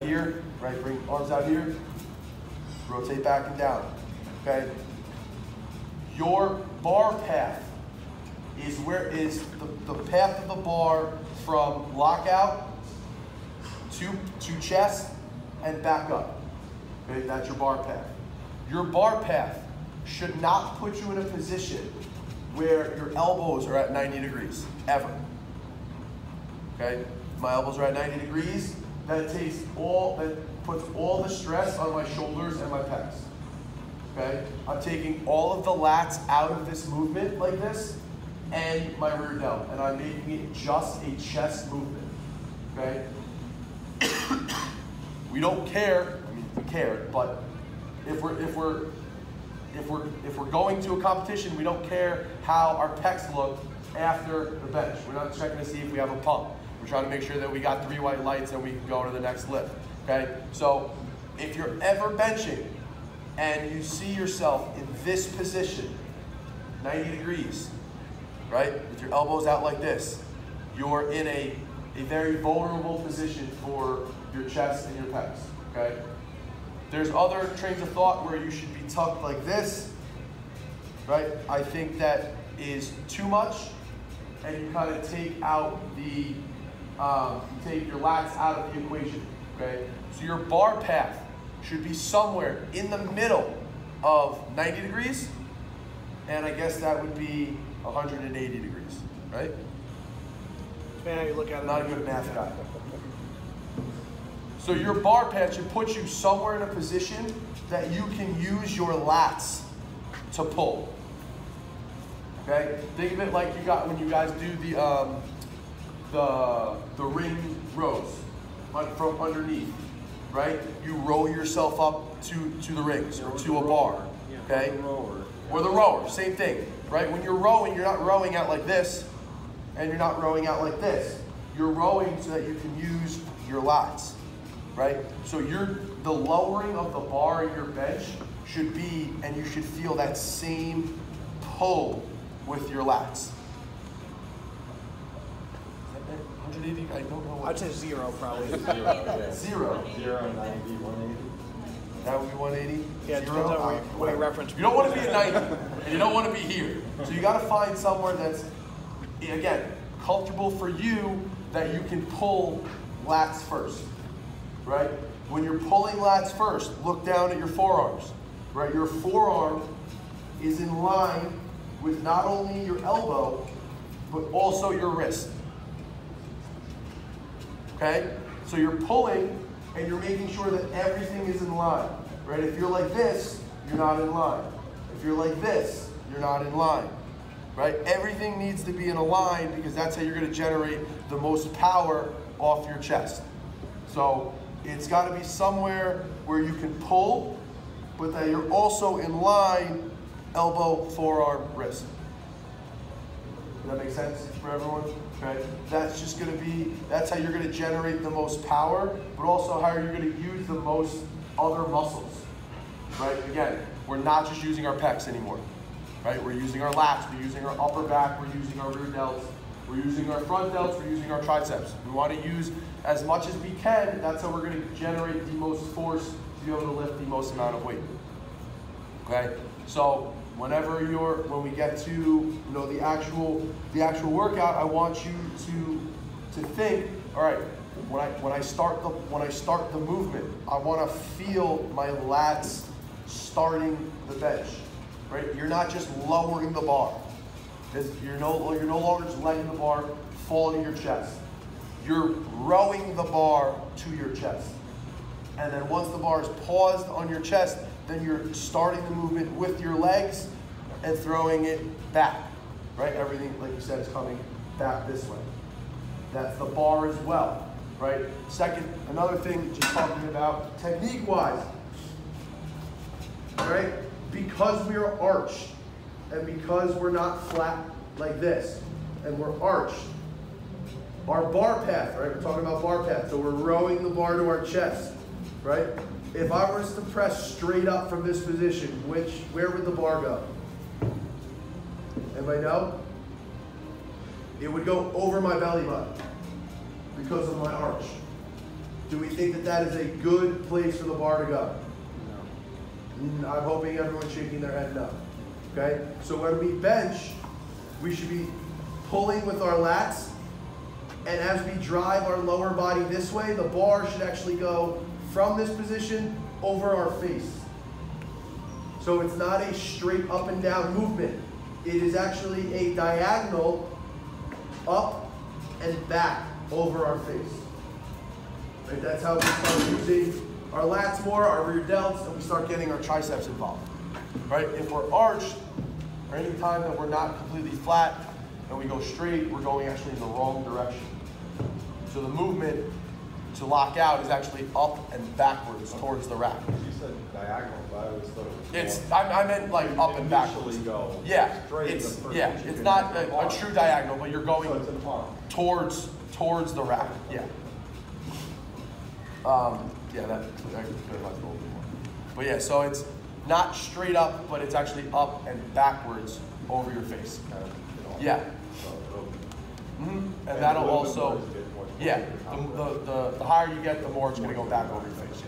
Here, right, bring arms out here, rotate back and down, okay? Your bar path is the path of the bar from lockout to chest and back up, okay? That's your bar path. Your bar path should not put you in a position where your elbows are at 90 degrees, ever, okay? My elbows are at 90 degrees. That puts all the stress on my shoulders and my pecs. Okay? I'm taking all of the lats out of this movement like this and my rear delt, and I'm making it just a chest movement. Okay? We don't care. I mean, we care, but if we're going to a competition, we don't care how our pecs look after the bench. We're not checking to see if we have a pump. We're trying to make sure that we got 3 white lights and we can go to the next lift, okay? So if you're ever benching and you see yourself in this position, 90 degrees, right? With your elbows out like this, you're in a very vulnerable position for your chest and your pecs, okay? There's other trains of thought where you should be tucked like this, right? I think that is too much, and you kind of take out the you take your lats out of the equation, okay? So your bar path should be somewhere in the middle of 90 degrees, and I guess that would be 180 degrees, right? Man, how you look at it. Not a good math guy. So your bar path should put you somewhere in a position that you can use your lats to pull, okay? Think of it like you got when you guys do the ring rows from underneath, right? You roll yourself up to the rings or to a bar, okay? Or the rower, same thing, right? When you're rowing, you're not rowing out like this, and you're not rowing out like this. You're rowing so that you can use your lats, right? So the lowering of the bar in your bench should be, and you should feel that same pull with your lats. 180? I don't know. I'd say 0 probably. 0. 0, 90, 180. That would be 180? Yeah, it depends on what you reference. You don't want to be at 90, and you don't want to be here. So you got to find somewhere that's, again, comfortable for you, that you can pull lats first, right? When you're pulling lats first, look down at your forearms, right? Your forearm is in line with not only your elbow, but also your wrist. Okay? So you're pulling and you're making sure that everything is in line, right? If you're like this, you're not in line. If you're like this, you're not in line, right? Everything needs to be in a line because that's how you're going to generate the most power off your chest. So it's got to be somewhere where you can pull, but that you're also in line, elbow, forearm, wrist. Does that make sense for everyone? Okay. That's just going to be, that's how you're going to generate the most power, but also how you're going to use the most other muscles, right? Again, we're not just using our pecs anymore, right? We're using our lats, we're using our upper back, we're using our rear delts, we're using our front delts, we're using our triceps. We want to use as much as we can. That's how we're going to generate the most force to be able to lift the most amount of weight. Okay? So whenever when we get to the actual workout, I want you to think, all right, when I start the movement, I want to feel my lats starting the bench, right? You're not just lowering the bar. You're no longer just letting the bar fall into your chest. You're rowing the bar to your chest. And then once the bar is paused on your chest, then you're starting the movement with your legs and throwing it back, right? Everything, like you said, is coming back this way. That's the bar as well, right? Second, another thing, just talking about technique-wise, right? Because we are arched, and because we're not flat like this, and we're arched, our bar path, right? We're talking about bar path, so we're rowing the bar to our chest, right? If I was to press straight up from this position, where would the bar go? Anybody know? It would go over my belly button because of my arch. Do we think that that is a good place for the bar to go? No. I'm hoping everyone's shaking their head no. Okay? So when we bench, we should be pulling with our lats, and as we drive our lower body this way, the bar should actually go from this position over our face. So it's not a straight up and down movement. It is actually a diagonal up and back over our face. Right? That's how we start using our lats more, our rear delts, and we start getting our triceps involved. Right? If we're arched, or any time that we're not completely flat and we go straight, we're going actually in the wrong direction. So the movement to lock out is actually up and backwards towards the rack. You said diagonal, but I always thought it was I meant like up and backwards. Go yeah, straight it's not a true diagonal, but you're going towards the rack. Yeah. Yeah, that clarifies a little bit more. But yeah, so it's not straight up, but it's actually up and backwards over your face. Yeah. And that'll also, yeah, the higher you get, the more it's going to go back over your face.